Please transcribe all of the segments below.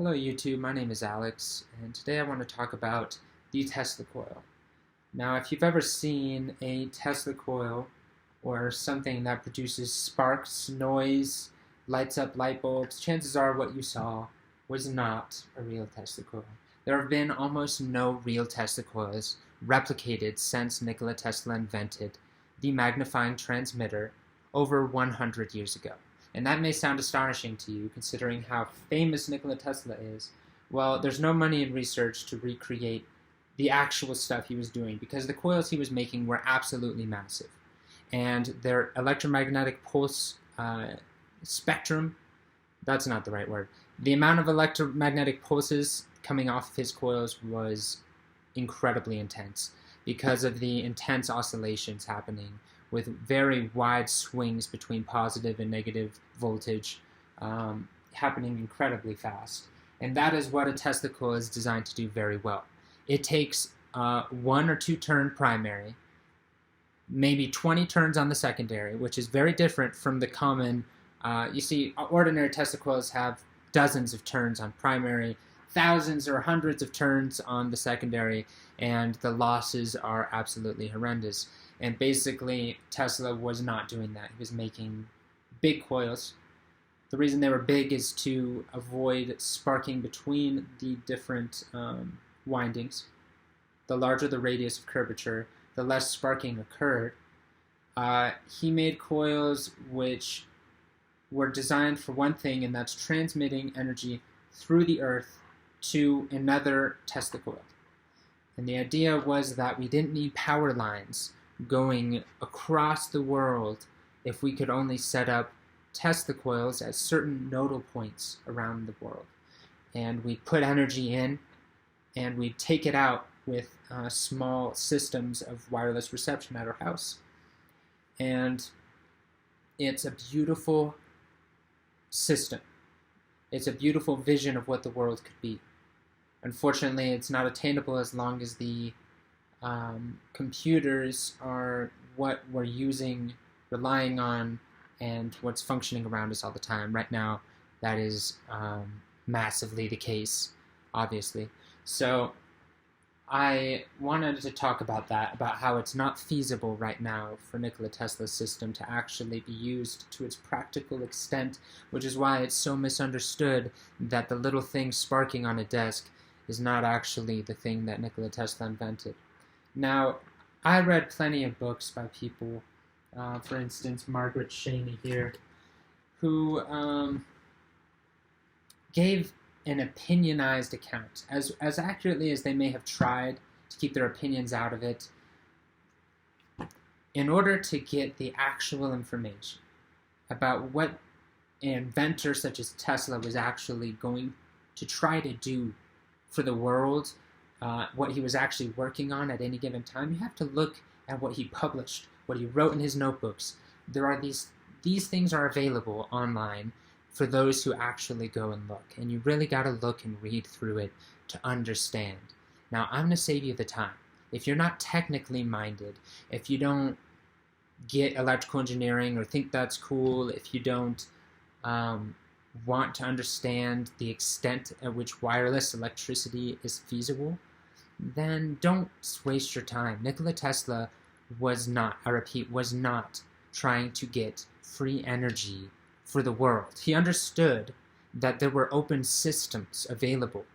Hello YouTube, my name is Alex, and today I want to talk about the Tesla coil. Now, if you've ever seen a Tesla coil or something that produces sparks, noise, lights up light bulbs, chances are what you saw was not a real Tesla coil. There have been almost no real Tesla coils replicated since Nikola Tesla invented the magnifying transmitter over 100 years ago. And that may sound astonishing to you, considering how famous Nikola Tesla is. Well, there's no money in research to recreate the actual stuff he was doing, because the coils he was making were absolutely massive. And their electromagnetic pulse spectrum, that's not the right word. The amount of electromagnetic pulses coming off of his coils was incredibly intense because of the intense oscillations happening with very wide swings between positive and negative voltage happening incredibly fast. And that is what a Tesla coil is designed to do very well. It takes 1 or 2 turn primary, maybe 20 turns on the secondary, which is very different from the common, you see, ordinary Tesla coils have dozens of turns on primary, thousands or hundreds of turns on the secondary, and the losses are absolutely horrendous. And basically, Tesla was not doing that. He was making big coils. The reason they were big is to avoid sparking between the different windings. The larger the radius of curvature, the less sparking occurred. He made coils which were designed for one thing, and that's transmitting energy through the earth to another Tesla coil. And the idea was that we didn't need power lines going across the world if we could only set up Tesla coils at certain nodal points around the world. And we put energy in, and we take it out with small systems of wireless reception at our house. And it's a beautiful system. It's a beautiful vision of what the world could be. Unfortunately, it's not attainable as long as the computers are what we're relying on, and what's functioning around us all the time. Right now, that is massively the case, obviously. So I wanted to talk about that, about how it's not feasible right now for Nikola Tesla's system to actually be used to its practical extent, which is why it's so misunderstood that the little thing sparking on a desk is not actually the thing that Nikola Tesla invented. Now, I read plenty of books by people, for instance, Margaret Cheney here, who gave an opinionized account, as accurately as they may have tried to keep their opinions out of it, in order to get the actual information about what an inventor such as Tesla was actually going to try to do for the world, what he was actually working on at any given time. You have to look at what he published, what he wrote in his notebooks. There are these things are available online for those who actually go and look, and you really got to look and read through it to understand. Now, I'm going to save you the time. If you're not technically minded, if you don't get electrical engineering or think that's cool, if you don't want to understand the extent at which wireless electricity is feasible, then don't waste your time. Nikola Tesla was not, I repeat, was not trying to get free energy for the world. He understood that there were open systems available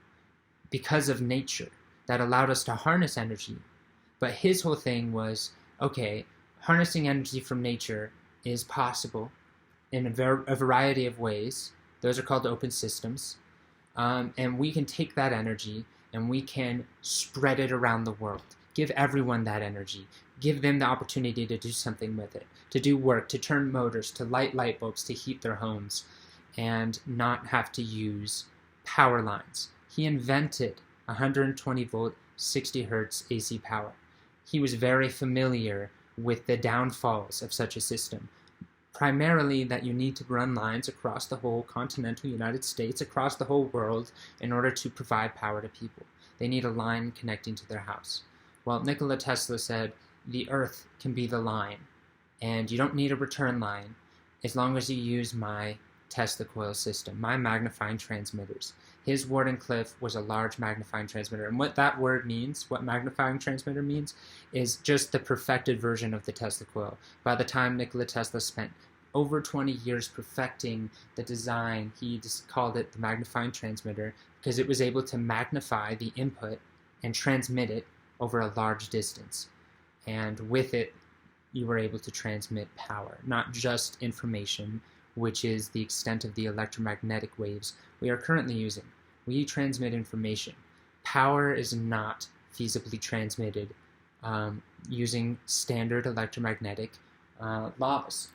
because of nature that allowed us to harness energy. But his whole thing was, okay, harnessing energy from nature is possible in a variety of ways. Those are called open systems. And we can take that energy and we can spread it around the world. Give everyone that energy. Give them the opportunity to do something with it, to do work, to turn motors, to light light bulbs, to heat their homes, and not have to use power lines. He invented 120 volt, 60 hertz AC power. He was very familiar with the downfalls of such a system. Primarily that you need to run lines across the whole continental United States, across the whole world, in order to provide power to people. They need a line connecting to their house. Well, Nikola Tesla said, the earth can be the line, and you don't need a return line as long as you use my Tesla coil system, my magnifying transmitters. His Wardenclyffe was a large magnifying transmitter, and what that word means, what magnifying transmitter means, is just the perfected version of the Tesla coil. By the time Nikola Tesla spent over 20 years perfecting the design, he just called it the magnifying transmitter because it was able to magnify the input and transmit it over a large distance. And with it, you were able to transmit power, not just information, which is the extent of the electromagnetic waves we are currently using. We transmit information. Power is not feasibly transmitted using standard electromagnetic laws.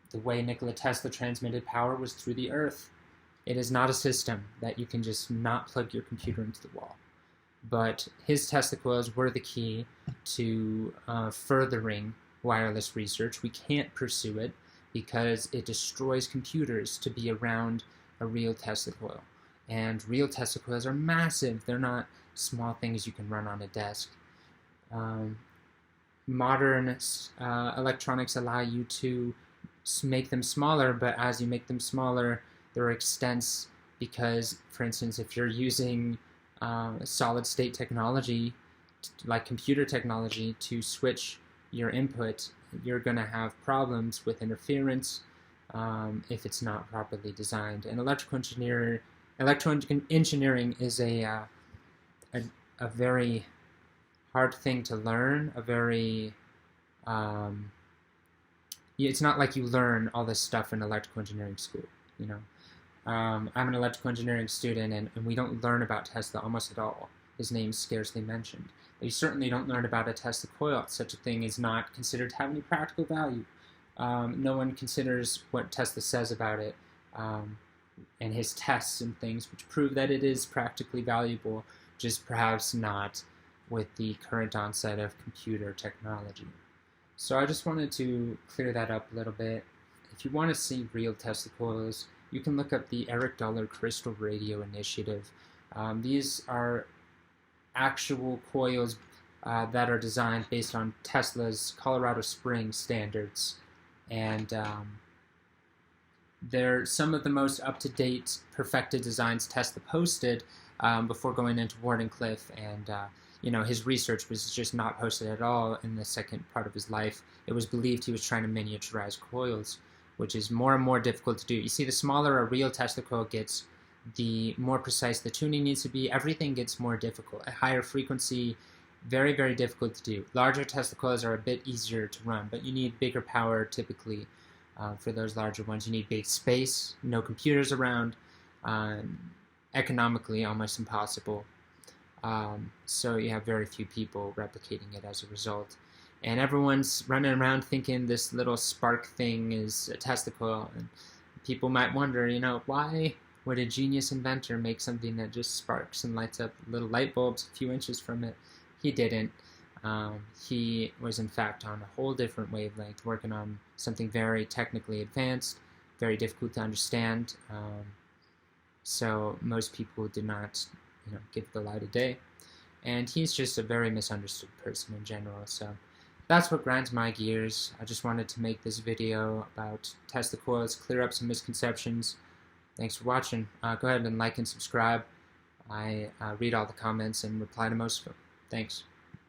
The way Nikola Tesla transmitted power was through the earth. It is not a system that you can just not plug your computer into the wall. But his Tesla coils were the key to furthering wireless research. We can't pursue it because it destroys computers to be around a real Tesla coil. And real Tesla coils are massive. They're not small things you can run on a desk. Modern electronics allow you to make them smaller, but as you make them smaller, there are extents because, for instance, if you're using solid-state technology, like computer technology, to switch your input, you're going to have problems with interference if it's not properly designed. And electrical engineering is a very hard thing to learn. It's not like you learn all this stuff in electrical engineering school. You know, I'm an electrical engineering student, and we don't learn about Tesla almost at all. His name's scarcely mentioned. You certainly don't learn about a Tesla coil. Such a thing is not considered to have any practical value. No one considers what Tesla says about it and his tests and things, which prove that it is practically valuable, just perhaps not with the current onset of computer technology. So I just wanted to clear that up a little bit. If you want to see real Tesla coils, you can look up the Eric Dollar Crystal Radio Initiative. These are actual coils that are designed based on Tesla's Colorado Springs standards, and they're some of the most up-to-date perfected designs Tesla posted before going into Wardenclyffe, and his research was just not posted at all in the second part of his life. It was believed he was trying to miniaturize coils, which is more and more difficult to do. You see, the smaller a real Tesla coil gets, the more precise the tuning needs to be. Everything gets more difficult. At higher frequency, very, very difficult to do. Larger Tesla coils are a bit easier to run, but you need bigger power typically for those larger ones. You need big space, no computers around, economically almost impossible. So you have very few people replicating it as a result. And everyone's running around thinking this little spark thing is a Tesla coil. And people might wonder, why would a genius inventor make something that just sparks and lights up little light bulbs a few inches from it? He didn't. He was, in fact, on a whole different wavelength, working on something very technically advanced, very difficult to understand. So most people did not give the light a day. And he's just a very misunderstood person in general. So that's what grinds my gears. I just wanted to make this video about Tesla coils, clear up some misconceptions. Thanks for watching. Go ahead and like and subscribe. I read all the comments and reply to most of them. Thanks.